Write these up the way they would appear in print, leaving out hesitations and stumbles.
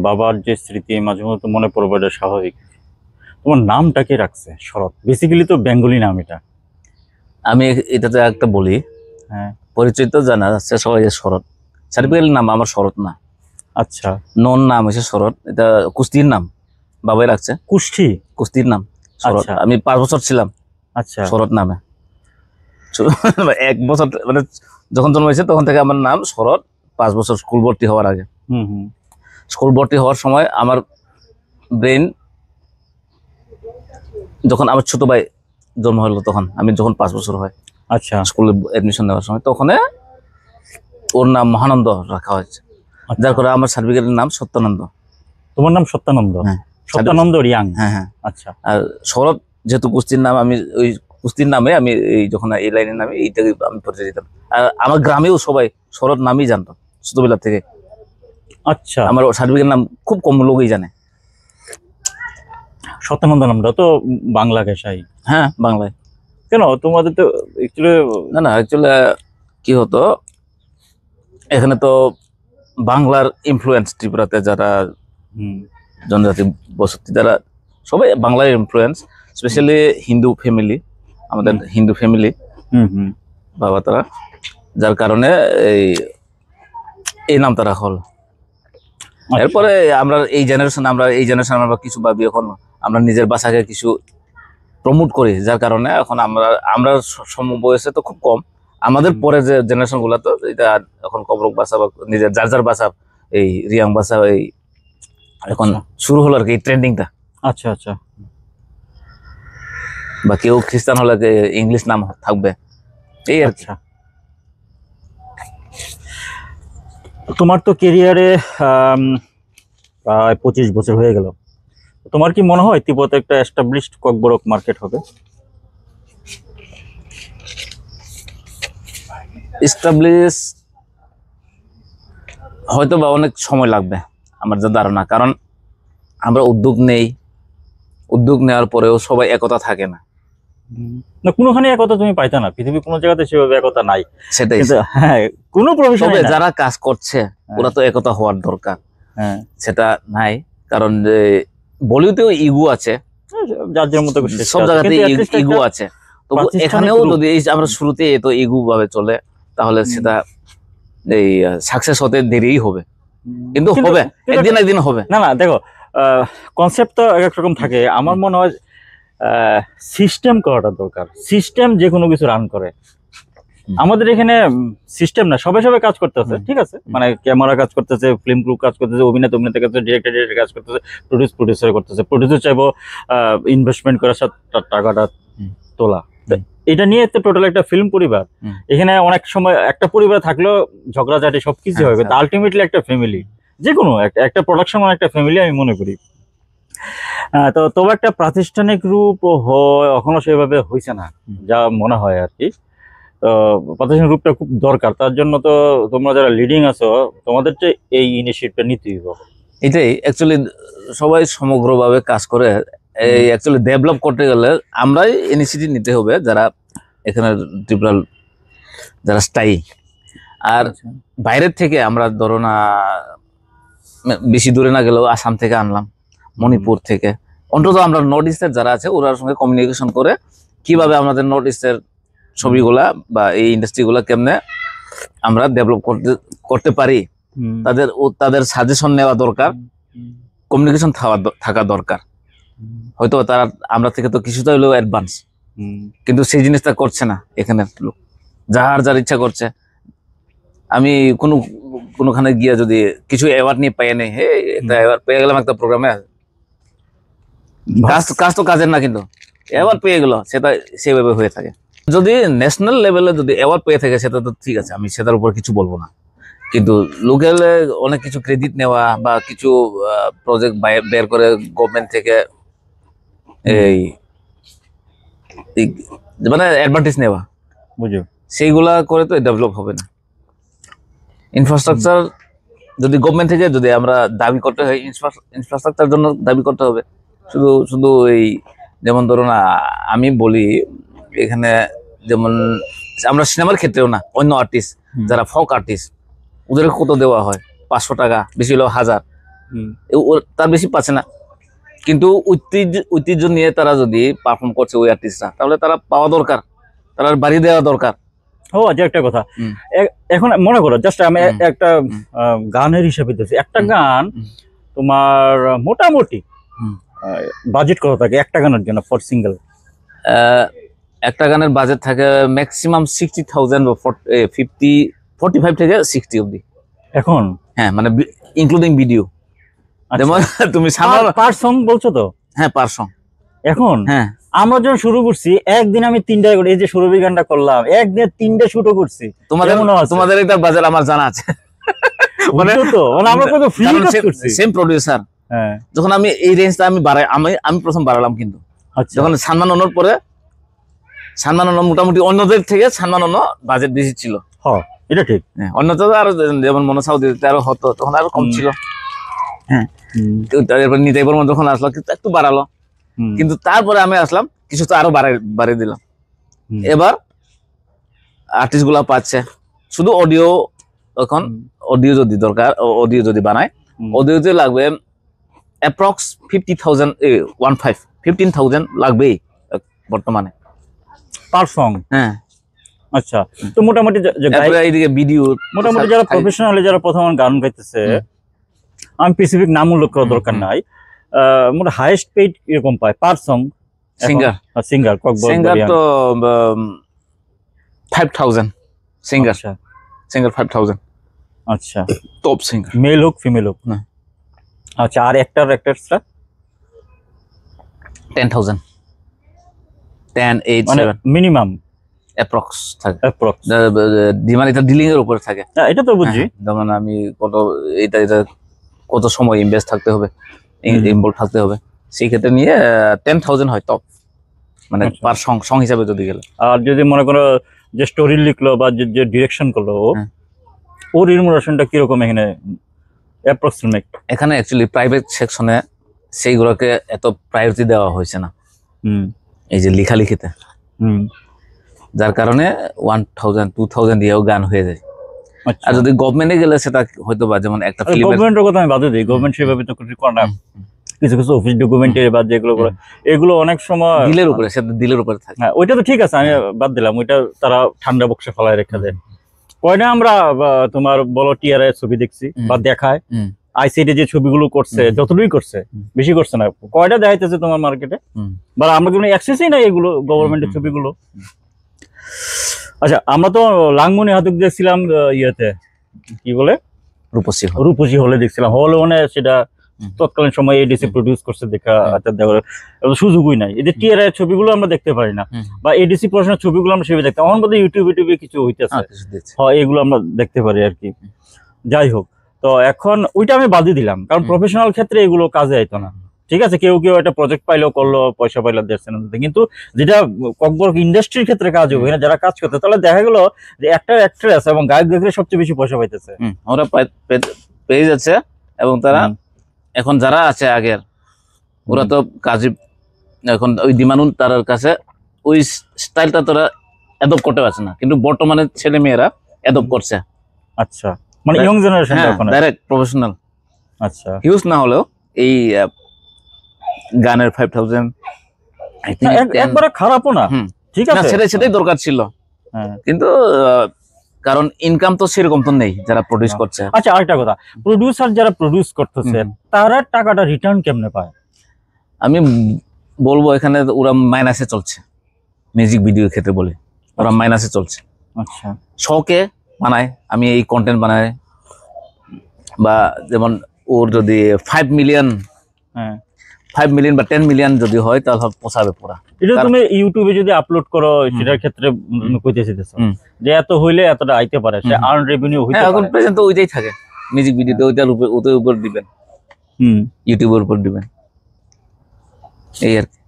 বাবার যে স্মৃতি মাঝে মধ্যে মনে পড়বে, এটা স্বাভাবিক। তোমার নামটা কে রাখছে? শরৎ বেসিক্যালি তো বেঙ্গলি নাম এটা। আমি এটাতে একটা বলি, হ্যাঁ, পরিচয় তো জানা যাচ্ছে সবাই যে শরৎ। সার্টিফিকেট নাম আমার শরৎ না, আচ্ছা। নন নাম হচ্ছে শরৎ। এটা কুস্তির নাম, বাবাই রাখছে। কুষ্টি? কুস্তির নাম শরৎ। আচ্ছা। আমি 5 বছর ছিলাম আচ্ছা, শরৎ নামে। 1 বছর মানে যখন জন্ম হয়েছে তখন থেকে আমার নাম শরৎ। 5 বছর স্কুল ভর্তি হওয়ার আগে। স্কুল ভর্তি হওয়ার সময় আমার ব্রেন, যখন আমার ছোট ভাই জন্ম হলো তখন আমি যখন 5 বছর হয়, আচ্ছা, স্কুলে অ্যাডমিশন নেওয়ার সময়, তখন ওর নাম মহানন্দ রাখা হয়েছে। যার করে আমার সার্টিফিকেটের নাম সত্যানন্দ। তোমার নাম সত্যানন্দ? হ্যাঁ, সত্যানন্দ রিয়াং। হ্যাঁ হ্যাঁ। আচ্ছা। আর শরৎ যেহেতু কুস্তির নাম, আমি ওই কুস্তির নামে আমি এই যখন এই লাইনের নামে এইটাকে আমি পরিচয় দিতাম। আর আমার গ্রামেও সবাই শরৎ নামই জানতো ছোটবেলা থেকে। আচ্ছা, আমার সার্টিফিকেটের নাম খুব কম লোকই জানে। সত্যানন্দ নামটা তো বাংলা ভাষাই। হ্যাঁ, বাংলায়। কেন তোমাদের তো একচুয়ালি না অ্যাকচুয়ালি কি হতো, এখানে তো বাংলার ইনফ্লুয়েন্স, ত্রিপুরাতে যারা জনজাতি বসতি তারা সবাই বাংলার ইনফ্লুয়েন্স, স্পেশালি হিন্দু ফ্যামিলি, আমাদের হিন্দু ফ্যামিলি বাবা তারা, যার কারণে এই নামটা রাখা হলো। এরপরে আমরা এই জেনারেশন আমরা কিছু ভাবি, এখন আমরা নিজের ভাষাকে কিছু প্রমোট করি, যার কারণে এখন আমরা সমবয়সে তো খুব কম, আমাদের পরে যে জেনারেশন গুলা তো এটা এখন কবরক ভাষা বা নিজের যার ভাষা, এই রিয়াং ভাষা এই এখন শুরু হলো আর কি ট্রেন্ডিংটা। আচ্ছা আচ্ছা। বা কেউ খ্রিস্টান হলে ইংলিশ নাম থাকবে, এই আর কি। তোমার তো কেরিয়ারে প্রায় 25 বছর হয়ে গেল। তোমার কি মনে হয় তিব্বতে একটা এস্টাবলিশড ককবরক মার্কেট হবে? এস্টাবলিশ হয়তো বা অনেক সময় লাগবে আমার যা ধারণা, কারণ আমরা উদ্যোগ নেওয়ার পরেও সবাই একতা থাকে না। না, কোনোখানে একতা তুমি পাইতা না, পৃথিবীর কোনো জায়গাতে সেভাবে একতা নাই। সেটাই। হ্যাঁ, কোনো প্রফেশনে যারা কাজ করছে ওরা তো একতা হওয়ার দরকার। হ্যাঁ, সেটা নাই, কারণ যে বলিউডেও ইগো আছে, যার যার মতো সব জায়গাতে ইগো আছে। তবু এখানেও যদি আমরা শুরুতে এত ইগো ভাবে চলে, তাহলে সেটা এই সাকসেস হতে দেরিই হবে, কিন্তু হবে, একদিন হবে। না দেখো, কনসেপ্ট তো এক রকম থাকে। আমার মনে হয় সিস্টেম করাটা দরকার। সিস্টেম যে কোনো কিছু রান করে। আমাদের এখানে সিস্টেম না, সবাই কাজ করতেছে, ঠিক আছে, মানে ক্যামেরা কাজ করতেছে, ফিল্ম ক্রু কাজ করতেছে, অভিনেতা কাজ করতেছে, ডিরেক্টর কাজ করতেছে, প্রডিউসার করতেছে। প্রডিউসার চাইবো ইনভেস্টমেন্ট করার সাথে টাকাটা তোলা। এটা নিয়ে তো টোটাল একটা ফিল্ম পরিবার। এখানে অনেক সময় একটা পরিবার থাকলেও ঝগড়াঝাটি সবকিছু হবে, তো আলটিমেটলি একটা ফ্যামিলি, যে কোনো একটা প্রোডাকশন একটা ফ্যামিলি আমি মনে করি। তো তবে একটা প্রাতিষ্ঠানিক রূপ হয় এখনো সেভাবে হয়েছে না, যা মনে হয় আর কি। তো প্রাতিষ্ঠানিক রূপটা খুব দরকার, তার জন্য তো তোমরা যারা লিডিং আছো তোমাদের যে এই ইনিশিয়েটিভটা নিতেই হবে। এটাই অ্যাকচুয়ালি সবাই সমগ্রভাবে কাজ করে। এই অ্যাকচুয়ালি ডেভেলপ করতে গেলে আমরাই ইনিশিয়েটিভ নিতে হবে, যারা এখানে ত্রিপুরাল যারা স্থায়ী। আর বাইরের থেকে আমরা ধরো না, বেশি দূরে না গেলেও আসাম থেকে আনলাম, মণিপুর থেকে, অন্তত আমরা নর্থ ইস্টের যারা আছে ওরার সঙ্গে কমিউনিকেশন করে কিভাবে আমাদের নর্থ ইস্টের ছবিগুলা বা এই ইন্ডাস্ট্রিগুলা কেমনে আমরা ডেভেলপ করতে পারি, তাদের সাজেশন নেওয়া দরকার, কমিউনিকেশন থাকা দরকার। হয়তো তারা আমরা থেকে তো কিছুটা হলেও অ্যাডভান্স, কিন্তু সেই জিনিসটা করছে না এখানে লোক, যার ইচ্ছা করছে। আমি কোনোখানে গিয়ে যদি কিছু অ্যাওয়ার্ড নিয়ে পাই নেই, হে একটা অ্যাওয়ার্ড পেয়ে গেলাম একটা প্রোগ্রামে, কাজ তো কাজের না, কিন্তু অ্যাওয়ার্ড পেয়ে গেল, সেটা সেভাবে হয়ে থাকে। যদি ন্যাশনাল লেভেলে যদি অ্যাওয়ার্ড পেয়ে থাকে সেটা তো ঠিক আছে, আমি সেটার উপর কিছু বলবো না। কিন্তু লোকালে অনেক কিছু ক্রেডিট নেওয়া বা কিছু প্রজেক্ট বের করে গভর্নমেন্ট থেকে এই মানে অ্যাডভান্টেজ নেওয়া, বুঝো, সেইগুলা করে তো ডেভেলপ হবে না। ইনফ্রাস্ট্রাকচার যদি গভর্নমেন্ট থেকে যদি আমরা দাবি করতে হয়, ইনফ্রাস্ট্রাকচার জন্য দাবি করতে হবে। শুধু এই যেমন ধরুন আমি বলি, এখানে যেমন আমরা সিনেমার ক্ষেত্রেও না, অন্য আর্টিস্ট যারা ফোক আর্টিস্ট, ওদের কত দেওয়া হয়? 500 টাকা, বেশি হলেও 1000। তার বেশি পাচ্ছে না, কিন্তু ঐতিহ্য নিয়ে তারা যদি পারফর্ম করছে ওই আর্টিস্টরা, তাহলে তারা পাওয়া দরকার, তারা বাড়ি দেওয়া দরকার। ও আচ্ছা, একটা কথা এখন মনে করো, জাস্ট আমি একটা গানের হিসাবে দিচ্ছি, একটা গান তোমার মোটামুটি বাজেট কত থাকে একটা গানের জন্য ফর সিঙ্গেল? একটা গানের বাজেট থাকে ম্যাক্সিমাম 60,000 বা 45 থেকে 60 অবধি এখন। হ্যাঁ, মানে ইনক্লুডিং ভিডিও। যেমন তুমি পার সং বলছো তো? হ্যাঁ, পার সং। এখন হ্যাঁ, আমরা যখন শুরু করছি একদিন আমি 3টা করে, এই যে সুরভি গানটা করলাম একদিনে 3টা শুটও করছি। তোমাদের এটা বাজার আমার জানা আছে, মানে আমরা কত ফ্রি কাজ করছি, সেম প্রোডিউসার। হ্যাঁ, যখন আমি এই রেঞ্জটা আমি আমি প্রথম বাড়ালাম, কিন্তু যখন সালমান অনর পরে, সালমান অনর মোটামুটি অন্যদের থেকে সালমান অনর বাজেট বেশি ছিল। হ্যাঁ, এটা ঠিক। হ্যাঁ, অন্যটা আরো যেমন মনোসাউদি আরো হতো, তখন আরো কম ছিল। হ্যাঁ, তারপর নিতাই বর্মন যখন আসলো একটু বাড়ালো, কিন্তু তারপরে আমি আসলাম কিছু তো আরো বাড়িয়ে দিলাম। এবার আর্টিস্ট গুলা পাচ্ছে শুধু অডিও, এখন অডিও যদি দরকার, অডিও যদি বানায়, অডিওতে লাগবে অ্যাপ্রক্স 15,000 লাগবেই বর্তমানে পার সং। হ্যাঁ, আচ্ছা, তো মোটামুটি এইদিকে ভিডিও মোটামুটি যারা প্রফেশনালি যারা প্রথম গান গাইতেছে, আমি স্পেসিফিক নাম উল্লেখ করার দরকার নাই, মোটা হাইয়েস্ট পেইড এরকম পায় পার সং সিঙ্গার তো 5,000 সিঙ্গার 5,000। আচ্ছা, টপ সিঙ্গার, মেল হোক ফিমেল হোক না? আচ্ছা, আর অ্যাক্টরসরা 10,000 10, 8, মানে 7 মিনিমাম অ্যাপ্রক্স থাকে। মানে এটা ডিলিং এর উপরে থাকে। এটা তো বুঝি, যেমন আমি এটা কত সময় ইনভেস্ট থাকতে হবে, ইনভলভ থাকতে হবে, সেই ক্ষেত্রে নিয়ে 10,000 হয় টপ, মানে পার সং হিসাবে যদি গেলে। আর যদি মনে করো যে স্টোরি লিখলো বা যে ডিরেকশন করলো, ওর রিমুনারেশনটা কিরকম এখানে অ্যাপ্রক্সিমেট? এখানে অ্যাকচুয়ালি প্রাইভেট সেকশনে সেইগুলোকে এত প্রায়োরিটি দেওয়া হয়েছে না এই যে লেখালেখিতে, যার কারণে 1,000 2,000 দিয়েও গান হয়ে যায়। আর যদি গভর্নমেন্টে গেলে সেটা হয়তো বা, যেমন একটা গভর্নমেন্টের কথা আমি বাদে দিই, গভর্নমেন্ট সেভাবে তো কিছু করে না, কিছু কিছু অফিস ডকুমেন্টের বা যেগুলো এগুলো অনেক সময় দিলের উপরে, সেটা দিলের উপরে থাকে। হ্যাঁ, ওইটা তো ঠিক আছে, আমি বাদ দিলাম, ওইটা তারা ঠান্ডা বক্সে ফেলায় রেখে দেয়। কয়টা আমরা তোমার বলো টিআরআই ছবি দেখছি বা দেখায়, আইসিটি যে ছবিগুলো করছে যতটুকুই করছে, বেশি করছে না, কয়টা দেখাইতেছে তোমার মার্কেটে? বা আমরা কোনো অ্যাক্সেসই নাই এগুলো গভর্নমেন্টের ছবিগুলো। আচ্ছা, আমরা তো লাংমনি হাতুক দেখছিলাম ইয়েতে, কি বলে, রূপসী হলে দেখছিলাম, হলে মানে সেটা তৎকালীন সময় এডিসি প্রডিউস করছে, দেখা সুযোগই নাই। এই যে টিআরআই ছবিগুলো আমরা দেখতে পারি না, বা এডিসি প্রশাসনের ছবিগুলো আমরা সেভাবে দেখতে, আমার মধ্যে ইউটিউবে কিছু হইতেছে, হ্যাঁ, এগুলো আমরা দেখতে পারি আর কি। যাই হোক, তো এখন ওইটা আমি বাদই দিলাম, কারণ প্রফেশনাল ক্ষেত্রে এগুলো কাজে আইতো না। ঠিক আছে, কেউ একটা প্রজেক্ট পাইলেও করলো, পয়সা পাইলো 1.5 কিন্তু যেটা ককবরক ইন্ডাস্ট্রির ক্ষেত্রে কাজ হবে না, যারা কাজ করতে, তাহলে দেখা গেল যে অ্যাক্ট্রেস এবং গায়ক গায়িকা সবচেয়ে বেশি পয়সা পাইতেছে, ওরা পেয়ে যাচ্ছে। এবং তারা এখন যারা আছে আগের, ওরা তো কাজী, এখন ওই দিমানুন তার কাছে ওই স্টাইলটা তোরা অ্যাডপ্ট করতে পারছে না, কিন্তু বর্তমানে ছেলে মেয়েরা অ্যাডপ্ট করছে। আচ্ছা, মানে ইয়ং জেনারেশন ডাইরেক্ট প্রফেশনাল। আচ্ছা, হিউজ না হলেও এই গানের 5,000 একবারে খারাপও না, ঠিক আছে, সেটাই দরকার ছিল, কিন্তু কারণ ইনকাম তো সেরকম তো নেই যারা প্রডিউস করছে। আচ্ছা, আরেকটা কথা, প্রডিউসার যারা প্রডিউস করতেছে তারা টাকাটা রিটার্ন কেমনে পায়? আমি বলবো এখানে ওরা মাইনাসে চলছে, মিউজিক ভিডিওর ক্ষেত্রে বলে ওরা মাইনাসে চলছে। আচ্ছা, শখে বানায়, আমি এই কন্টেন্ট বানাই, বা যেমন ওর যদি 5 মিলিয়ন বা 10 মিলিয়ন যদি হয়, তাহলে পোষাবে পুরা। এটা তুমি ইউটিউবে যদি আপলোড করো, সেটার ক্ষেত্রে কইতেছিস যে এত হইলে এতটা আইতে পারে, সে আর্ন রেভিনিউ হইতে পারে। এখন প্রেজেন্ট তো ওইটাই থাকে মিউজিক ভিডিওতে, ওইটার উপর দিবেন, ইউটিউবের উপর দিবেন, এই আর কি।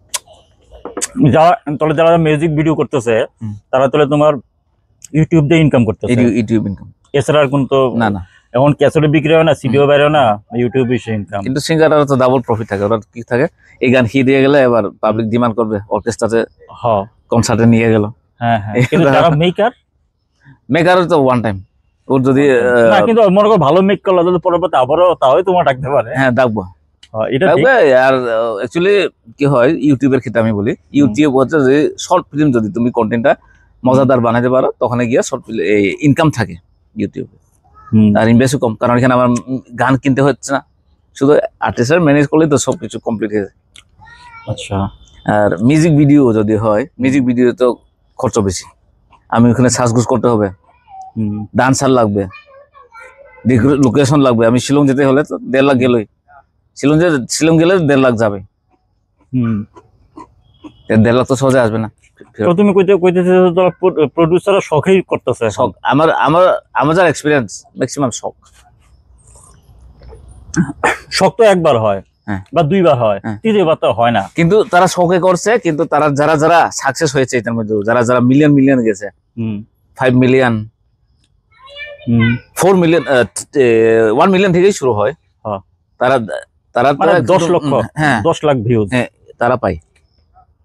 যারা মিউজিক ভিডিও করতেছে তারা তাহলে তোমার ইউটিউব দিয়ে ইনকাম করতেছে, ইউটিউব ইনকাম এছাড়া আর কোন তো না। এখন ক্যাসেটে বিক্রি হয় না, সিডিও বাইরে না, ইউটিউবে ইনকাম। কিন্তু সিঙ্গাররা তো ডাবল প্রফিট থাকে, ওরা কি থাকে, এই গান হিট হয়ে গেলে এবার পাবলিক ডিমান্ড করবে, অর্কেস্ট্রাতে কনসার্টে নিয়ে গেল। হ্যাঁ, কিন্তু যারা মেকার তো ওয়ান টাইম ওর যদি না কিন্তু মনে করো ভালো মেক করলে যদি পরবর্তী আবারও তাহলে তোমার ডাকতে পারে। হ্যাঁ ডাকবো, এটা ঠিক। ডাকবে। আর অ্যাকচুয়ালি কি হয় ইউটিউবের ক্ষেত্রে আমি বলি, ইউটিউব হচ্ছে যে শর্ট ফিল্ম যদি তুমি কন্টেন্টটা মজাদার বানাতে পারো তখন গিয়ে শর্ট ফিল্ম ইনকাম থাকে ইউটিউবে, আর ইনভেস্টও কম, কারণ এখানে আমার গান কিনতে হচ্ছে না, শুধু আর্টিস্টের ম্যানেজ করলেই তো সবকিছু কমপ্লিট হয়ে যায়। আচ্ছা। আর মিউজিক ভিডিও যদি হয়, মিউজিক ভিডিও তো খরচ বেশি, আমি ওখানে সাজগুজ করতে হবে, ডান্সার লাগবে, লোকেশন লাগবে। আমি শিলং যেতে হলে তো 1.5 লাখ গেলই, শিলং গেলে 1.5 লাখ যাবে, 1.5 লাখ তো সহজে আসবে না। তো তুমি কইতেছো প্রোডিউসাররা শখেই করতেছে, শখ। আমার যা এক্সপিরিয়েন্স ম্যাক্সিমাম শখ তো একবার হয় বা 2 বার হয়, 3 বার তো হয় না। কিন্তু তারা শখে করছে, কিন্তু তারা যারা সাকসেস হয়েছে এটার মধ্যে, যারা মিলিয়ন গেছে, 5 মিলিয়ন 4 মিলিয়ন 1 মিলিয়ন থেকেই শুরু হয়, তারা মানে 10 লক্ষ 10 লাখ ভিউজ তারা পায়।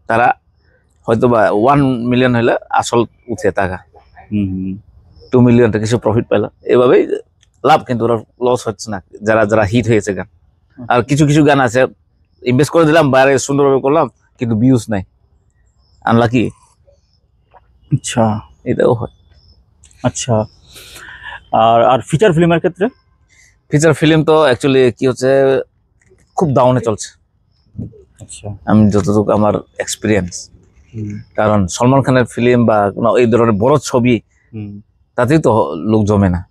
তারা হয়তো বা 1 মিলিয়ন হলে আসল উঠে টাকা, 2 মিলিয়নটা কিছু প্রফিট পাইলো, এভাবেই লাভ। কিন্তু ওরা লস হচ্ছে না যারা হিট হয়েছে গান। আর কিছু গান আছে ইনভেস্ট করে দিলাম, বাইরে সুন্দরভাবে করলাম, কিন্তু ভিউজ নাই, আনলাকি। আচ্ছা, এটাও হয়। আচ্ছা, আর ফিচার ফিল্মের ক্ষেত্রে? ফিচার ফিল্ম তো অ্যাকচুয়ালি কি হচ্ছে, খুব ডাউনে চলছে। আচ্ছা, আমি যতটুকু আমার এক্সপিরিয়েন্স, কারণ সলমান খানের ফিল্ম বা এই ধরনের বড় ছবি তাতেই তো লোক জমে না,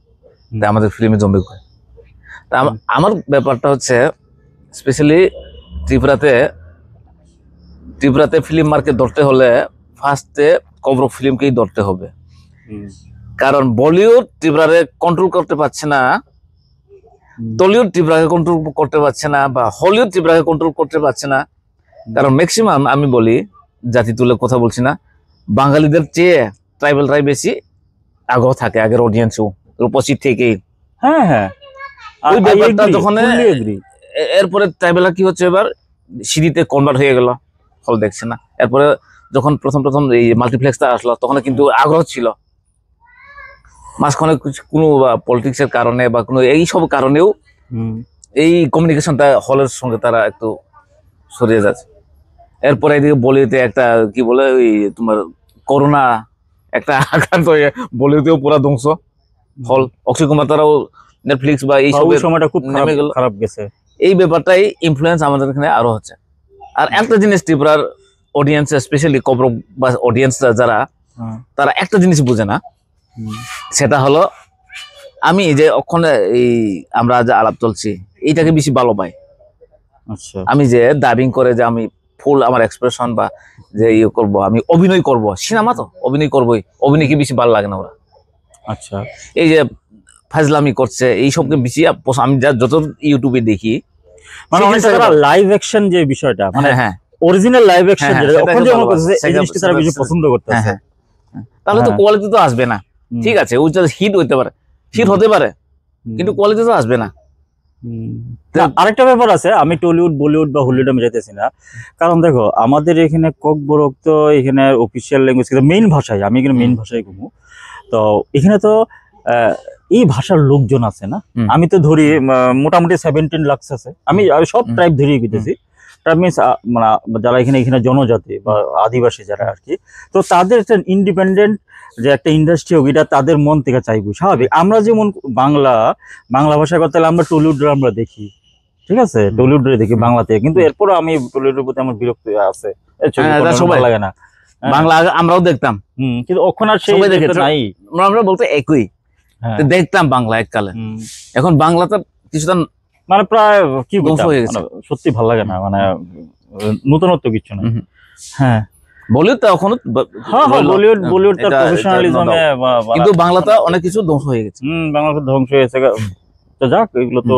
তাই আমাদের ফিল্মে জমবে। তা আমার ব্যাপারটা হচ্ছে স্পেশালি ত্রিপুরাতে ফিল্ম মার্কেট ধরতে হলে ফার্স্টে কবর ফিল্মকেই ধরতে হবে, কারণ বলিউড ত্রিপুরারে কন্ট্রোল করতে পারছে না, টলিউড ত্রিপুরাকে কন্ট্রোল করতে পারছে না, বা হলিউড ত্রিপুরাকে কন্ট্রোল করতে পারছে না। কারণ ম্যাক্সিমাম আমি বলি, জাতি তুলে কথা বলছি না, বাঙালিদের চেয়ে ট্রাইবেলরাই বেশি আগ্রহ থাকে, আগের অডিয়েন্সও রূপসী থেকেই। হ্যাঁ, ওই ব্যাপারটা যখন এরপরে ট্রাইবেলরা কি হচ্ছে, এবার সিডিতে কনভার্ট হয়ে গেল, হল দেখছে না। এরপরে যখন প্রথম এই মাল্টিপ্লেক্সটা আসলো, তখন কিন্তু আগ্রহ ছিল। মাঝখানে কোনো পলিটিক্সের কারণে বা কোনো এইসব কারণেও এই কমিউনিকেশনটা হলের সঙ্গে তারা একটু সরিয়ে যাচ্ছে। এরপরে এদিকে বলিউডে একটা কি বলে, ওই তোমার করোনা একটা আক্রান্ত হয়ে বলিউডেও পুরো ধ্বংস হল। অক্ষয় কুমার তারাও নেটফ্লিক্স বা এই সময়টা খুব খারাপ গেছে। এই ব্যাপারটাই ইনফ্লুয়েন্স আমাদের এখানে আরো হচ্ছে। আর একটা জিনিস ত্রিপুরার অডিয়েন্স, স্পেশালি কবর বা অডিয়েন্স যারা, তারা একটা জিনিস বুঝে না, সেটা হলো আমি যে ওখানে এই আমরা যে আলাপ চলছি এইটাকে বেশি ভালো পাই। আচ্ছা, আমি যে ডাবিং করে যে আমি ফুল আমার এক্সপ্রেশন বা যে ইয়ে করবো, আমি অভিনয় করব, সিনেমা তো অভিনয় করবোই, অভিনয়কে বেশি ভালো লাগে না ওরা। আচ্ছা, এই যে ফাজলামি করছে এইসবকে বেশি আমি যত ইউটিউবে দেখি, মানে লাইভ অ্যাকশন যে বিষয়টা, মানে অরিজিনাল লাইভ অ্যাকশন যেটা ওখানে যেমন করছে, এই জিনিসটা তারা বেশি পছন্দ করতেছে। তাহলে তো কোয়ালিটি তো আসবে না। ঠিক আছে, ওইটা হিট হতে পারে, হিট হতে পারে, কিন্তু কোয়ালিটি তো আসবে না। আরেকটা ব্যাপার আছে, আমি টলিউড বলিউড বা হলিউড আমি যাইতেছি না, কারণ দেখো আমাদের এখানে ককবরক তো এখানে অফিসিয়াল ল্যাঙ্গুয়েজ, মেইন ভাষায়, আমি এখানে মেইন ভাষায় ঘুমো, তো এখানে তো এই ভাষার লোকজন আছে না। আমি তো ধরি মোটামুটি 17 লাখ আছে, আমি সব ট্রাইব ধরিয়ে গেতেছি। ট্রাইব মিনস মানে যারা এখানে জনজাতি বা আদিবাসী যারা আর কি, তো তাদের একটা ইন্ডিপেন্ডেন্ট যে একটা ইন্ডাস্ট্রি হোক, এটা তাদের মন থেকে চাইবো, স্বাভাবিক। আমরা যেমন বাংলা ভাষায় কথা বলে আমরা টলিউড আমরা দেখি, ঠিক আছে, টলিউড দেখি বাংলাতে, কিন্তু এরপরও আমি টলিউডের প্রতি আমার বিরক্তি আছে, সবাই লাগে না। বাংলা আমরাও দেখতাম, কিন্তু ওখানে আর সেই নাই, আমরা বলতে একই দেখতাম বাংলা এককালে। এখন বাংলাটা কিছুটা মানে প্রায় কি বলবো, সত্যি ভালো লাগে না, মানে নতুনত্ব কিছু না। হ্যাঁ, বলিউড তো এখনো, বলিউড তার প্রফেশনালিজমে, কিন্তু বাংলাটা অনেক কিছু ধ্বংস হয়ে গেছে। বাংলাটা ধ্বংস হয়ে গেছে, তো যাক, এগুলো তো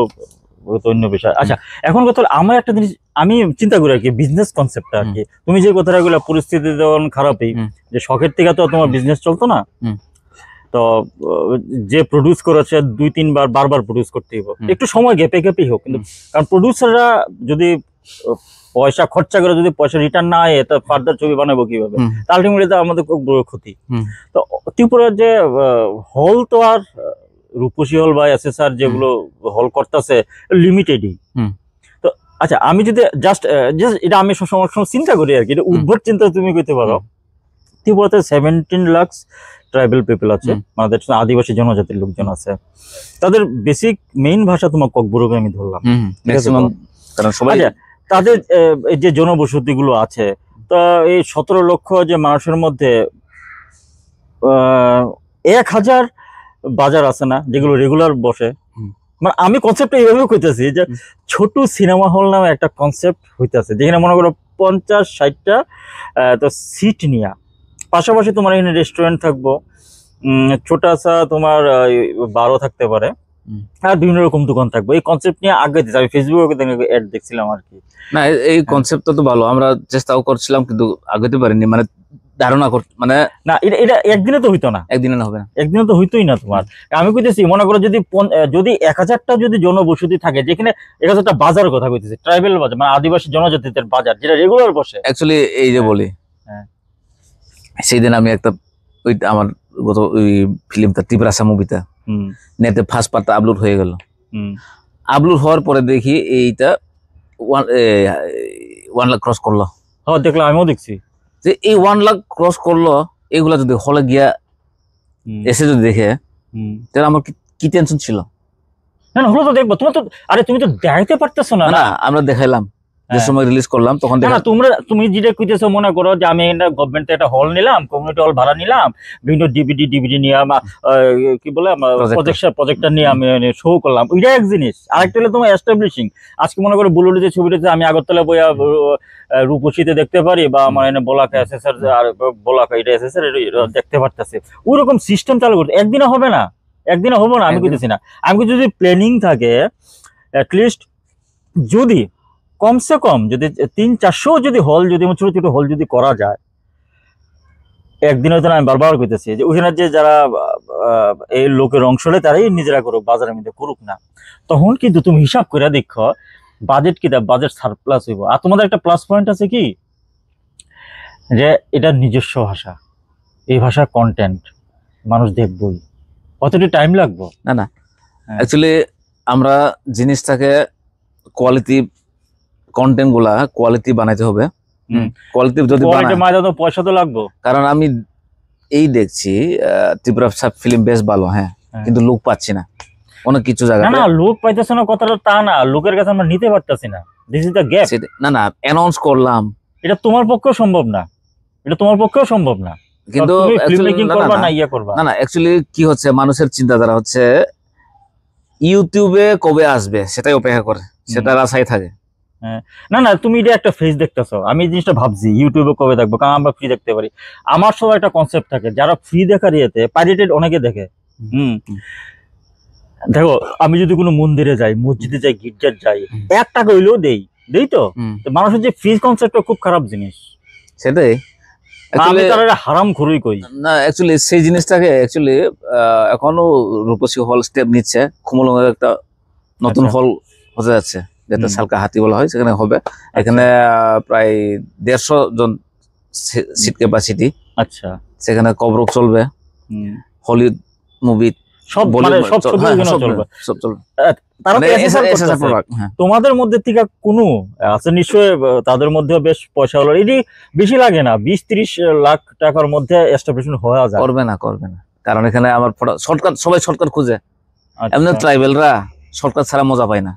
অন্য বিষয়। আচ্ছা, এখন কথা আমার একটা জিনিস আমি চিন্তা করি আর কি, বিজনেস কনসেপ্টটা আর কি। তুমি যে কথাগুলো, পরিস্থিতি যখন খারাপই, যে শখের থেকে তো তোমার বিজনেস চলতো না, তো যে প্রডিউস করেছে 2-3 বারবার প্রডিউস করতে হবে, একটু সময় গ্যাপেই হোক, কিন্তু কারণ প্রডিউসাররা যদি পয়সা খরচা করে যদি পয়সা রিটার্ন না হয়, তো ফার্দার ছবি বানাবো কিভাবে? আলটিমেটলি তো আমাদের খুব বড় ক্ষতি। তো ত্রিপুরার যে হল তো আর রূপসী হল বা এসএসআর যেগুলো হল করতেছে লিমিটেডই। হুম। তো আচ্ছা আমি যদি জাস্ট এটা আমি সবসময় চিন্তা করি আর কি, এটা উদ্ভট চিন্তা তুমি কইতে পারো। ত্রিপুরাতে 17 লাখ ট্রাইবাল পিপল আছে, আমাদের আদিবাসী জনজাতির লোকজন আছে। তাদের বেসিক মেইন ভাষা তোমার ককবরকে আমি ধরলাম, ম্যাক্সিমাম, কারণ সবাই তাদের এই যে জনবসতি গুলো আছে, তা এই 17 লক্ষ যে মানুষের মধ্যে 1000 বাজার আছে না যেগুলো রেগুলার বসে। মানে আমি কনসেপ্টটা এইভাবে কইতেছি যে ছোট সিনেমা হল নামে একটা কনসেপ্ট হইতেছে, যেখানে মনে করো 50-60টা তো সিট নিয়া, পাশাপাশি তোমার এখানে রেস্টুরেন্ট থাকবো, ছোটাসা তোমার 12 থাকতে পারে, আর বিভিন্ন রকম দোকান থাকবে। এই কনসেপ্ট নিয়ে আগে দিতে আমি ফেসবুকে অ্যাড দেখছিলাম আর কি। না, এই কনসেপ্টটা তো ভালো, আমরা চেষ্টাও করছিলাম কিন্তু আগাতে পারিনি, মানে ধারণা মানে না, এটা একদিনে তো হইতো না, একদিনে না হবে না, একদিনে তো হইতোই না তোমার। আমি কইতেছি মনে করো যদি 1000টা যদি জনবসতি থাকে, যেখানে 1000টা বাজার কথা কইতেছি, ট্রাইবাল বাজার মানে আদিবাসী জনজাতিদের বাজার যেটা রেগুলার বসে। অ্যাকচুয়ালি এই যে বলি, সেই দিন আমি একটা ওই আমার গত ওই ফিল্মটা ত্রিপুরাসা মুভিটা নেটে ফার্স্ট পার্টটা আপলোড হয়ে গেল। আপলোড হওয়ার পরে দেখি এইটা 1 লাখ ক্রস করলো। হ্যাঁ দেখলাম, আমিও দেখছি যে এই 1 লাখ ক্রস করলো। এগুলা যদি হলে গিয়া এসে যদি দেখে, তাহলে আমার কি টেনশন ছিল। না হলো তো দেখবো, তোমার তো আরে তুমি তো দেখাইতে পারতেছো না। না আমরা দেখাইলাম, যে সময় রিলিজ করলাম তখন দেখা। তুমি যেটা কইতেছো, মনে করো যে আমি গভর্নমেন্ট একটা হল নিলাম, কমিউনিটি হল ভাড়া নিলাম, বিভিন্ন ডিভিডি নিয়ে কি বলে প্রজেক্টর নিয়ে আমি শো করলাম, ওইটা এক জিনিস। আরেকটা হলো তোমার এস্টাবলিশিং। আজকে মনে করো বুলুলি যে ছবিটাতে আমি আগরতলা বইয়া রূপসীতে দেখতে পারি, বা আমার এনে বলাকা এসএসআর আর বলাকা এটা এসএসআর দেখতে পারতেছে, ওইরকম সিস্টেম চালু করতে একদিনে হবে না, একদিনে হবো না। আমি কইতেছি না, আমি যদি প্ল্যানিং থাকে অ্যাটলিস্ট যদি কমসে কম যদি 300-400 যদি হল, যদি ছোট ছোট হল যদি করা যায় একদিন, হয়তো আমি বারবার কইতেছি যে ওখানে যে যারা এই লোকের অংশ হলে তারাই নিজেরা করুক, বাজারের মধ্যে করুক না, তখন কিন্তু তুমি হিসাব করে দেখো বাজেট কি, বাজেট সারপ্লাস হইব। আর তোমাদের একটা প্লাস পয়েন্ট আছে কি, যে এটা নিজস্ব ভাষা, এই ভাষার কন্টেন্ট মানুষ দেখবই, কতটি টাইম লাগবে। না অ্যাকচুয়ালি আমরা জিনিসটাকে কোয়ালিটি, কন্টেন্ট গুলা কোয়ালিটি বানাইতে হবে। কোয়ালিটি যদি পয়সা তো লাগবে, কারণ আমি এই দেখছি ত্রিপুরা ফিল্ম বেশ ভালো, হ্যাঁ, কিন্তু লোক পাচ্ছি না অনেক কিছু জায়গা। না লোক পাইতেছে না কথাটা তা না, লোকের কাছে আমরা নিতে পারতেছি না, দিস ইজ দ্য গ্যাপ। না অ্যানাউন্স করলাম, এটা তোমার পক্ষেও সম্ভব না, এটা তোমার পক্ষেও সম্ভব না, কিন্তু না অ্যাকচুয়ালি কি হচ্ছে, মানুষের চিন্তাধারা হচ্ছে ইউটিউবে কবে আসবে সেটাই অপেক্ষা করে, সেটার আশায় থাকে। না তুমি এটা একটা ফেস দেখতেছো, আমি এই জিনিসটা ভাবছি ইউটিউবে কবে দেখবো, কারণ আমরা ফ্রি দেখতে পারি। আমার সবাই একটা কনসেপ্ট থাকে, যারা ফ্রি দেখার ইয়েতে পাইরেটেড অনেকে দেখে। দেখো আমি যদি কোনো মন্দিরে যাই, মসজিদে যাই, গির্জার যাই, 1 টাকা হইলেও দেই তো। মানুষের যে ফ্রি কনসেপ্টটা খুব খারাপ জিনিস, সেটাই আমি তারা হারাম খরুই কই না। অ্যাকচুয়ালি সেই জিনিসটাকে অ্যাকচুয়ালি এখনো রূপসী হল স্টেপ নিচ্ছে, খুমলঙ্গের একটা নতুন হল হতে যাচ্ছে, যেটা সালকা হাতি বলা হয়, সেখানে হবে। এখানে প্রায় 150 জন সিট ক্যাপাসিটি। আচ্ছা, সেখানে কবরক চলবে, হলিউড মুভি সব চলবে। তোমাদের মধ্যে থেকে কোনো আছে নিশ্চয়, তাদের মধ্যে বেশ পয়সা হলো, এটি বেশি লাগে না, 20-30 লাখ টাকার মধ্যে এস্টাবলিশমেন্ট হওয়া যায়। করবে না, কারণ এখানে আমার শর্টকাট, সবাই শর্টকাট খুঁজে। এমনি ট্রাইবেলরা শর্টকাট ছাড়া মজা পায় না।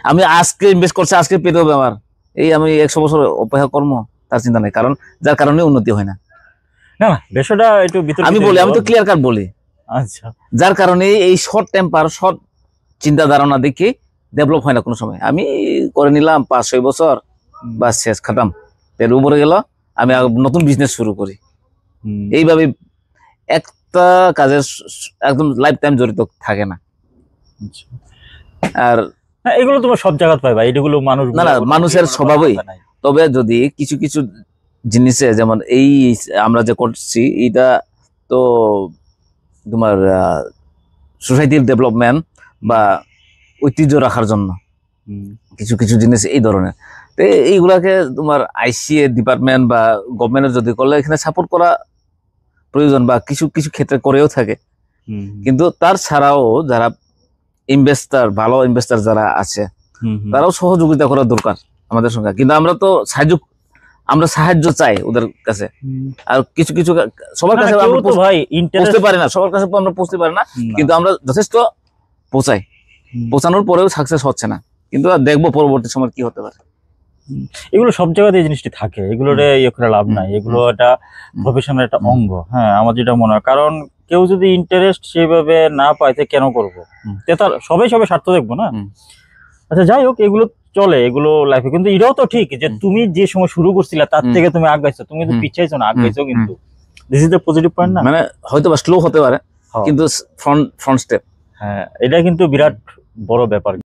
আমি আজকে ইনভেস্ট করছি, আজকে পেতে হবে আমার, এই আমি 100 বছর অপেক্ষা করবো তার চিন্তা নেই, কারণ যার কারণে উন্নতি হয় না। না বিষয়টা একটু আমি তো ক্লিয়ার কাট বলি। আচ্ছা, যার কারণে এই শর্ট টেম্পার, শর্ট চিন্তা ধারণা দেখে ডেভেলপ হয় না কোনো সময়। আমি করে নিলাম 5-6 বছর, বা শেষ খাতাম, এর উপরে গেল, আমি নতুন বিজনেস শুরু করি। এইভাবে একটা কাজের একদম লাইফ টাইম জড়িত থাকে না। আর এগুলো তোমার সব জায়গা পাইবা, এগুলো মানুষ না মানুষের স্বভাবই। তবে যদি কিছু কিছু জিনিসে, যেমন এই আমরা যে করছি, এটা তো তোমার সোসাইটির ডেভেলপমেন্ট বা ঐতিহ্য রাখার জন্য কিছু কিছু জিনিস এই ধরনের, তো এইগুলাকে তোমার আইসিএ ডিপার্টমেন্ট বা গভর্নমেন্টের যদি করলে এখানে সাপোর্ট করা প্রয়োজন, বা কিছু কিছু ক্ষেত্রে করেও থাকে, কিন্তু তার ছাড়াও যারা ইনভেস্টার, ভালো ইনভেস্টার যারা আছে, তারাও সহযোগিতা করা দরকার আমাদের সঙ্গে। কিন্তু আমরা সাহায্য চাই ওদের কাছে। আর কিছু কিছু সবার কাছে আমরা পৌঁছতে পারি না, সবার কাছে আমরা পৌঁছতে পারি না, কিন্তু আমরা যথেষ্ট পৌঁছাই। পৌঁছানোর পরেও সাকসেস হচ্ছে না, কিন্তু দেখবো পরবর্তী সময় কি হতে পারে। এগুলো সব জায়গাতে এই জিনিসটি থাকে, এগুলোর ইয়ে করে লাভ নাই, এগুলো একটা প্রফেশনের একটা অঙ্গ। হ্যাঁ, আমার যেটা মনে হয়, কারণ কেউ যদি ইন্টারেস্ট সেভাবে না পায় তো কেন করবো? তার সবাই স্বার্থ দেখবো না। আচ্ছা, যাই হোক, এগুলো চলে, এগুলো লাইফে। কিন্তু এটাও তো ঠিক যে তুমি যে সময় শুরু করছিলে তার থেকে তুমি আগাইছো, তুমি কিন্তু পিছাইছো না, আগাইছো। কিন্তু this is the positive point না? মানে হয়তো বা স্লো হতে পারে, কিন্তু ফ্রন্ট স্টেপ। হ্যাঁ, এটা কিন্তু বিরাট বড় ব্যাপার।